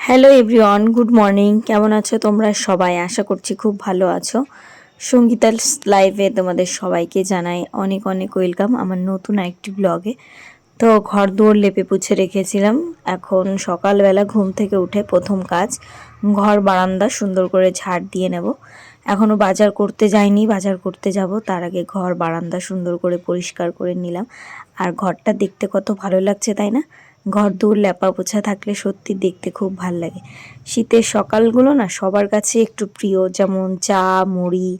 Hello everyone, good morning. কেমন আছো তোমরা সবাই? আশা করছি খুব ভালো আছো। সঙ্গীতার লাইভে তোমাদের সবাইকে জানাই অনেক অনেক ওয়েলকাম আমার নতুন একটি ব্লগে। তো ঘর দুয়ার লেপে পুছে রেখেছিলাম। এখন সকালবেলা ঘুম থেকে উঠে প্রথম কাজ ঘর বারান্দা সুন্দর করে ঝাড় দিয়ে নেব। এখনও বাজার করতে যাইনি, বাজার করতে যাব, তার আগে ঘর বারান্দা সুন্দর করে পরিষ্কার করে নিলাম। আর ঘরটা দেখতে কত ভালো লাগছে তাই না? ঘর দৌড় লেপা পোছা থাকলে সত্যি দেখতে খুব ভাল লাগে। শীতের সকালগুলো না সবার কাছে একটু প্রিয়, যেমন চা মুড়ি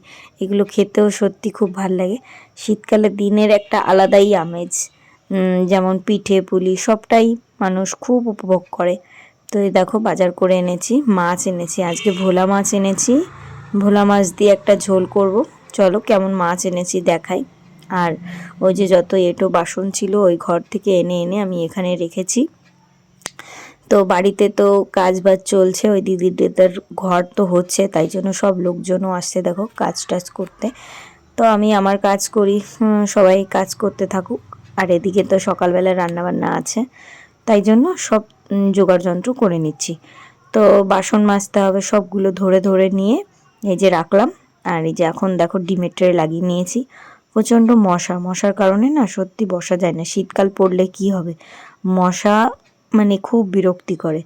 এগুলো খেতেও সত্যি খুব ভাল লাগে। শীতকালে দিনের একটা আলাদাই আমেজ, যেমন পিঠে পুলি সবটাই মানুষ খুব উপভোগ করে। তো এই দেখো বাজার করে এনেছি, মাছ এনেছি, আজকে ভোলা মাছ এনেছি। ভোলা মাছ দিয়ে একটা ঝোল করব। চলো কেমন মাছ এনেছি দেখাই। আর ওই যে যত এঁটো বাসন ছিল ওই ঘর থেকে এনে এনে আমি এখানে রেখেছি। তো বাড়িতে তো কাজ বাজ চলছে, ওই দিদিদের ঘর তো হচ্ছে, তাই জন্য সব লোকজনও আসছে দেখো কাজ টাজ করতে। তো আমি আমার কাজ করি, সবাই কাজ করতে থাকুক। আর এদিকে তো সকালবেলা রান্নাবান্না আছে, তাই জন্য সব জোগাড় যন্ত্র করে নিচ্ছি। তো বাসন মাজতে হবে, সবগুলো ধরে ধরে নিয়ে এই যে রাখলাম। আর এই যে এখন দেখো ডিমের ট্রে লাগিয়ে নিয়েছি। প্রচণ্ড মশার কারণে না সত্যি বসা যায় না। শীতকাল পড়লে কি হবে, মশা মানে খুব বিরক্তি করে।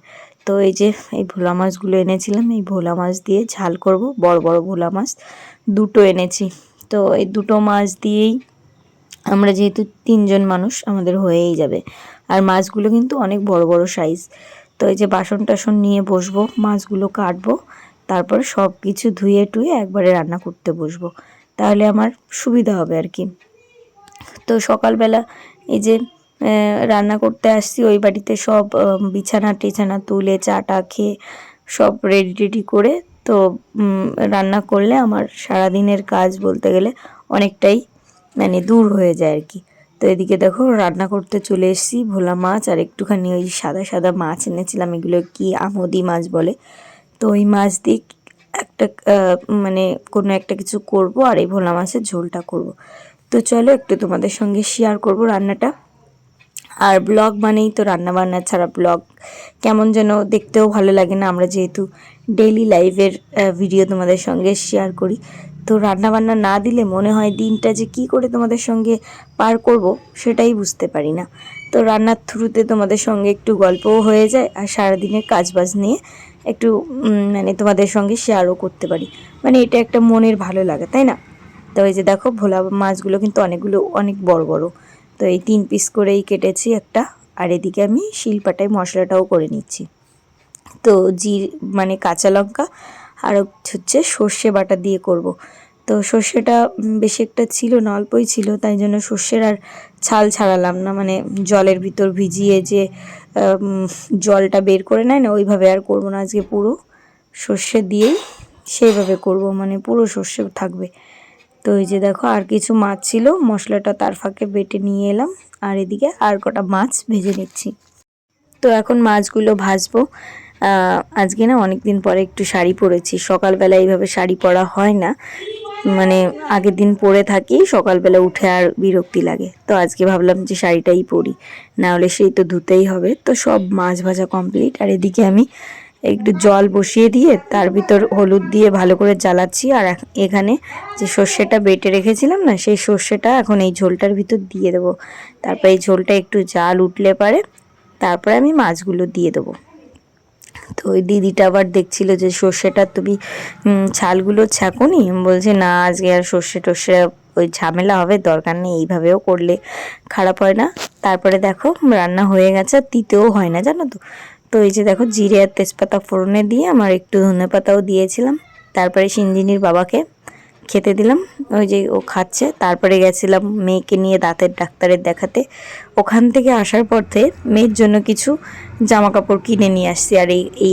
তো এই যে এই ভোলা মাছগুলো এনেছিলাম, এই ভোলা মাছ দিয়ে ঝাল করব। বড় বড় ভোলা মাছ দুটো এনেছি। তো এই দুটো মাছ দিয়েই আমরা যেহেতু 3জন মানুষ আমাদের হয়েই যাবে। আর মাছগুলো কিন্তু অনেক বড় বড় সাইজ। তো এই যে বাসন টাসন নিয়ে বসবো, মাছগুলো কাটবো, তারপর সব কিছু ধুয়ে টুয়ে একবারে রান্না করতে বসবো, তাহলে আমার সুবিধা হবে আর কি। তো সকালবেলা এই যে রান্না করতে আসছি, ওই বাড়িতে সব বিছানা টিছানা তুলে চা টা খেয়ে সব রেডি টেডি করে, তো রান্না করলে আমার সারাদিনের কাজ বলতে গেলে অনেকটাই মানে দূর হয়ে যায় আর কি। তো এদিকে দেখো রান্না করতে চলে এসেছি। ভোলা মাছ আর একটুখানি ওই সাদা সাদা মাছ এনেছিলাম, এগুলো কি আমোদি মাছ বলে। তো ওই মাছ দিয়ে একটা মানে কোনো একটা কিছু করব, আর এই ভোলা মাছের ঝোলটা করব। তো চলো একটু তোমাদের সঙ্গে শেয়ার করব রান্নাটা। আর ব্লগ মানেই তো রান্না বান্না ছাড়া ব্লগ কেমন যেন দেখতেও ভালো লাগে না। আমরা যেহেতু ডেইলি লাইফের ভিডিও তোমাদের সঙ্গে শেয়ার করি, তো রান্না বান্না না দিলে মনে হয় দিনটা যে কি করে তোমাদের সঙ্গে পার করব সেটাই বুঝতে পারি না। তো রান্নার থ্রুতে তোমাদের সঙ্গে একটু গল্পও হয়ে যায়, আর সারাদিনের কাজবাজ নিয়ে একটু মানে তোমাদের সঙ্গে শেয়ারও করতে পারি। মানে এটা একটা মনের ভালো লাগে, তাই না? তো এই যে দেখো ভোলা মাছগুলো কিন্তু অনেক বড় বড়। তো এই 3 পিস করেই কেটেছি একটা। আর এদিকে আমি শিলপাটায় মশলাটাও করে নিচ্ছি। তো মানে কাঁচা লঙ্কা আর হচ্ছে সর্ষে বাটা দিয়ে করব। তো সর্ষেটা বেশি একটা ছিল না, অল্পই ছিল, তাই জন্য সর্ষের আর ছাল ছাড়ালাম না। মানে জলের ভিতর ভিজিয়ে যে জলটা বের করে নেয় না, ওইভাবে আর করবো না। আজকে পুরো সর্ষে দিয়েই সেইভাবে করব, মানে পুরো সর্ষে থাকবে। তো এই যে দেখো আর কিছু মাছ ছিল, মশলাটা তার ফাঁকে বেটে নিয়ে এলাম। আর এদিকে আর কটা মাছ ভেজে নিচ্ছি। তো এখন মাছগুলো ভাজবো। আজকে না অনেক দিন পরে একটু শাড়ি পরেছি। সকালবেলা এইভাবে শাড়ি পরা হয় না, মানে আগের দিন পরে থাকি, সকালবেলা উঠে আর বিরক্তি লাগে। তো আজকে ভাবলাম যে শাড়িটাই পরি, না হলে সেই তো ধুতেই হবে। তো সব মাছ ভাজা কমপ্লিট। আর এদিকে আমি একটু জল বসিয়ে দিয়ে তার ভিতর হলুদ দিয়ে ভালো করে জ্বালাচ্ছি। আর এখানে যে সর্ষেটা বেটে রেখেছিলাম না, সেই সর্ষেটা এখন এই ঝোলটার ভিতর দিয়ে দেবো। তারপর এই ঝোলটা একটু জাল উঠলে পারে তারপরে আমি মাছগুলো দিয়ে দেবো। তো ওই দিদিটা আবার দেখছিল যে সর্ষেটা তুমি ছালগুলো ছ্যাঁকোনি, বলছে না আজকে আর সর্ষে টর্ষে ওই ঝামেলা হবে, দরকার নেই, এইভাবেও করলে খারাপ হয় না। তারপরে দেখো রান্না হয়ে গেছে, আর দিতেও হয় না জানো তো। তো এই যে দেখো জিরে আর তেজপাতা ফোড়নে দিয়ে আমার একটু ধনেপাতাও দিয়েছিলাম। তারপরে সিঞ্জিনির বাবাকে খেতে দিলাম, ওই যে ও খাচ্ছে। তারপরে গেছিলাম মেয়েকে নিয়ে দাঁতের ডাক্তারের দেখাতে। ওখান থেকে আসার পথে মেয়ের জন্য কিছু জামা কাপড় কিনে নিয়ে আসছি। আর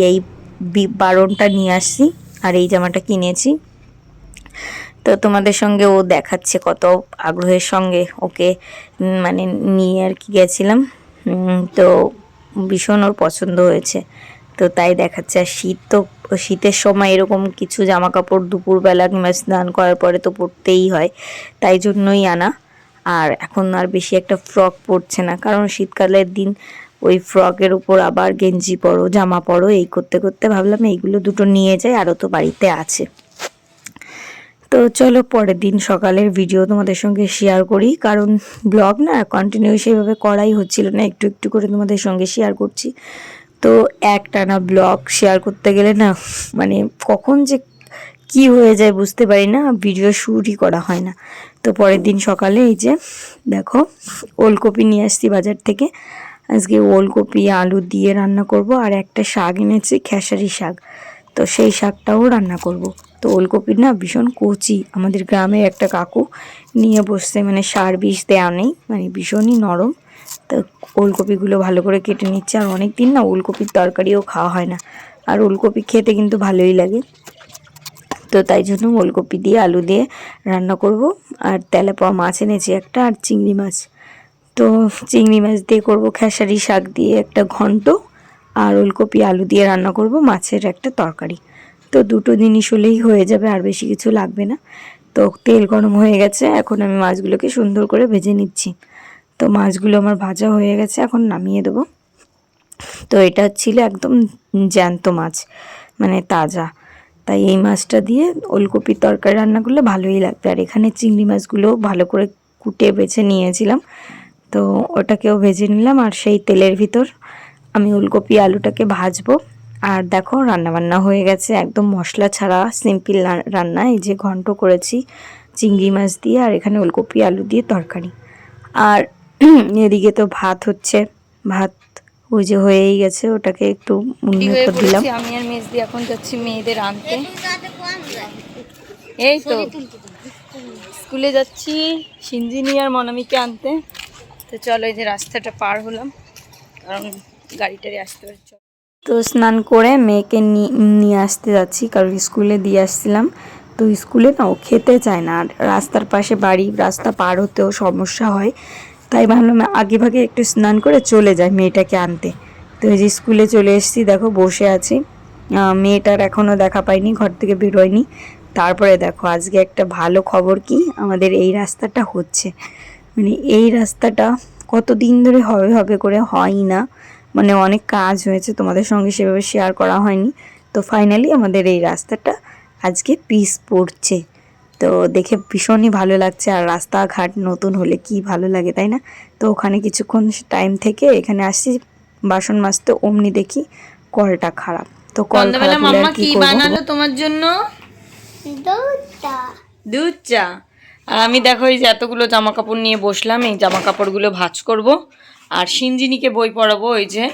এই বারণটা নিয়ে আসছি, আর এই জামাটা কিনেছি। তো তোমাদের সঙ্গে ও দেখাচ্ছে কত আগ্রহের সঙ্গে ওকে মানে নিয়ে আর কি গেছিলাম। তো ভীষণ ওর পছন্দ হয়েছে, তো তাই দেখাচ্ছে। আর শীত তো, শীতের সময় এরকম কিছু জামা কাপড় দুপুরবেলা কিংবা স্নান করার পরে তো পরতেই হয়, তাই জন্যই আনা। আর এখন আর বেশি একটা ফ্রক পরছে না, কারণ শীতকালের দিন ওই ফ্রকের উপর আবার গেঞ্জি পরো, জামা পরো, এই করতে করতে ভাবলাম এইগুলো দুটো নিয়ে যাই, আরও তো বাড়িতে আছে। তো চলো পরের দিন সকালের ভিডিও তোমাদের সঙ্গে শেয়ার করি, কারণ ব্লগ না কন্টিনিউ সেভাবে করাই হচ্ছিল না, একটু একটু করে তোমাদের সঙ্গে শেয়ার করছি। তো একটানা ব্লগ শেয়ার করতে গেলে না মানে কখন যে কি হয়ে যায় বুঝতে পারি না, ভিডিও শ্যুটই করা হয় না। তো পরের দিন সকালে এই যে দেখো ওলকপি নিয়ে আসছি বাজার থেকে, আজকে ওলকপি আলু দিয়ে রান্না করব, আর একটা শাক এনেছি খেসারি শাক, তো সেই শাকটাও রান্না করব। তো ওলকপির না ভীষণ কচি, আমাদের গ্রামের একটা কাকু নিয়ে বসছে, মানে সার বিষ দেওয়া নেই, মানে ভীষণই নরম। তো ওলকপিগুলো ভালো করে কেটে নিচ্ছে, আর অনেক দিন না ওলকপির তরকারিও খাওয়া হয় না, আর ওলকপি খেতে কিন্তু ভালোই লাগে। তো তাই জন্য ওলকপি দিয়ে আলু দিয়ে রান্না করব। আর তেলাপোয়া মাছ এনেছি একটা, আর চিংড়ি মাছ। তো চিংড়ি মাছ দিয়ে করব খেসারি শাক দিয়ে একটা ঘন্ট, আর ওলকপি আলু দিয়ে রান্না করব মাছের একটা তরকারি। তো দুটো জিনিস হলেই হয়ে যাবে, আর বেশি কিছু লাগবে না। তো তেল গরম হয়ে গেছে, এখন আমি মাছগুলোকে সুন্দর করে ভেজে নিচ্ছি। তো মাছগুলো আমার ভাজা হয়ে গেছে, এখন নামিয়ে দেবো। তো এটা ছিল একদম জ্যান্ত মাছ, মানে তাজা, তাই এই মাছটা দিয়ে ওলকপির তরকারি রান্না করলে ভালোই লাগবে। আর এখানে চিংড়ি মাছগুলো ভালো করে কুটে বেছে নিয়েছিলাম, তো ওটাকেও ভেজে নিলাম। আর সেই তেলের ভিতর আমি ওলকপি আলুটাকে ভাজবো। আর দেখো রান্নাবান্না হয়ে গেছে, একদম মশলা ছাড়া সিম্পল রান্না। এই যে ঘন্ট করেছি চিংড়ি মাছ দিয়ে, আর এখানে ওলকপি আলু দিয়ে তরকারি। আর এদিকে তো ভাত হচ্ছে, ভাত ওই যে হয়েই গেছে, ওটাকে একটু উন্নত দিলাম। আমি আর মেজদি এখন যাচ্ছি মেয়েদের আনতে, এই তো স্কুলে যাচ্ছি সিঞ্জিনি আর মনামিকে আনতে। তো চলো এই যে রাস্তাটা পার হলাম, কারণ গাড়িটারে আসতে পারছি। তো স্নান করে মেয়েকে নিয়ে আসতে যাচ্ছি, কারণ স্কুলে দিয়ে আসছিলাম। তো স্কুলে না ও খেতে চায় না, আর রাস্তার পাশে বাড়ি, রাস্তা পার হতেও সমস্যা হয়, তাই ভাবলাম আগে ভাগে একটু স্নান করে চলে যায় মেয়েটাকে আনতে। তো এই যে স্কুলে চলে এসেছি, দেখো বসে আছি। মেয়েটার এখনও দেখা পাইনি, ঘর থেকে বেরোয়নি। তারপরে দেখো আজকে একটা ভালো খবর, কি আমাদের এই রাস্তাটা হচ্ছে, মানে এই রাস্তাটা কতদিন ধরে হবে হবে করে হয় না, মানে অনেক কাজ হয়েছে, তোমাদের সঙ্গে সেভাবে শেয়ার করা হয়নি। তো ফাইনালি আমাদের এই রাস্তাটা আজকে পিচ পড়ছে, তো দেখে ভীষণই ভালো লাগছে। আর রাস্তাঘাট নতুন হলে কি ভালো লাগে, তাই না? তো ওখানে কিছুক্ষণ টাইম থেকে এখানে আসছি বাসন মাজতে, অমনি দেখি কলটা খারাপ। তো কল খারাপ হলে আর কি করব। বানালো তোমার জন্য দুধ চা। আর আমি দেখো এই যে এতগুলো জামা কাপড় নিয়ে বসলাম, এই জামা কাপড়গুলো ভাঁজ করব, আর সিঞ্জিনিকে বই পড়াবো। ওই যে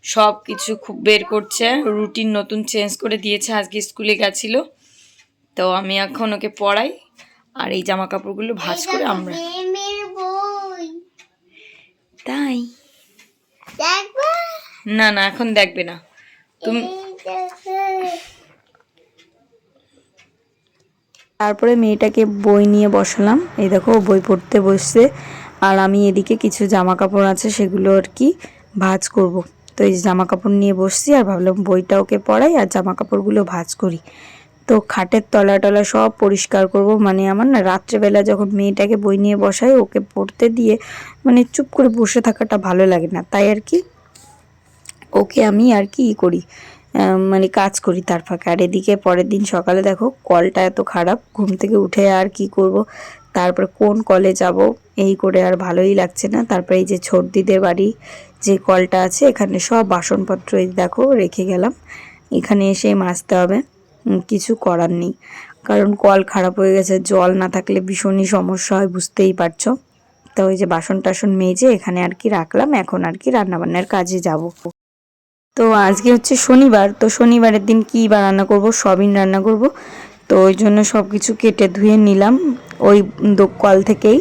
সব কিছু খুব বের করছে, রুটিন নতুন চেঞ্জ করে দিয়েছে, আজকে স্কুলে গেছিল। তো আমি এখন ওকে পড়াই, আর এই জামা কাপড়গুলো ভাঁজ করে আমরা, তাই না না এখন দেখবে না তুমি। তারপরে মেয়েটাকে বই নিয়ে বসালাম, এই দেখো বই পড়তে বসছে, আর আমি এদিকে কিছু জামা কাপড় আছে সেগুলো আর কি ভাঁজ করব। তো এই জামা কাপড় নিয়ে বসছি, আর ভাবলাম বইটা ওকে পড়াই আর জামা কাপড়গুলো ভাঁজ করি। তো খাটের তলা টলা সব পরিষ্কার করব, মানে আমার না রাত্রেবেলা যখন মেয়েটাকে বই নিয়ে বসাই ওকে পড়তে দিয়ে মানে চুপ করে বসে থাকাটা ভালো লাগে না, তাই আর কি ওকে আমি আর কি করি, মানে কাজ করি তার ফাঁকে। আর এদিকে পরের দিন সকালে দেখো কলটা এত খারাপ, ঘুম থেকে উঠে আর কি করব, তারপরে কোন কলে যাব এই করে আর ভালোই লাগছে না। তারপরে এই যে ছোটদিদের বাড়ি যে কলটা আছে, এখানে সব বাসনপত্র এই দেখো রেখে গেলাম, এখানে এসে মাজতে হবে, কিছু করার নেই, কারণ কল খারাপ হয়ে গেছে, জল না থাকলে ভীষণই সমস্যা হয়, বুঝতেই পারছো। তো ওই যে বাসন টাসন মেজে এখানে আর কি রাখলাম, এখন আর কি রান্নাবান্নার কাজে যাব। তো আজকে হচ্ছে শনিবার, তো শনিবারের দিন কী বা রান্না করব, সবিন রান্না করব। তো ওই জন্য সব কিছু কেটে ধুয়ে নিলাম ওই কল থেকেই।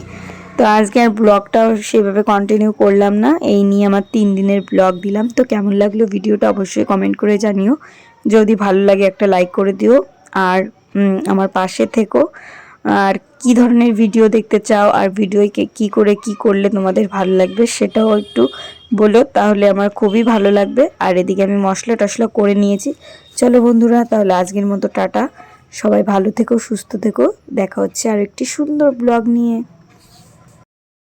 তো আজকে আর ব্লগটা সেভাবে কন্টিনিউ করলাম না, এই নিয়ে আমার 3 দিনের ব্লগ দিলাম। তো কেমন লাগলো ভিডিওটা অবশ্যই কমেন্ট করে জানিও, যদি ভালো লাগে একটা লাইক করে দিও, আর আমার পাশে থেকো। আর কি ধরনের ভিডিও দেখতে চাও, আর ভিডিওকে কি করে কি করলে তোমাদের ভালো লাগবে সেটাও একটু বলো, তাহলে আমার খুবই ভালো লাগবে। আর এদিকে আমি মশলা টশলা করে নিয়েছি। চলো বন্ধুরা, তাহলে আজকের মতো টাটা, সবাই ভালো থেকো, সুস্থ থেকো, দেখা হচ্ছে আর একটি সুন্দর ব্লগ নিয়ে।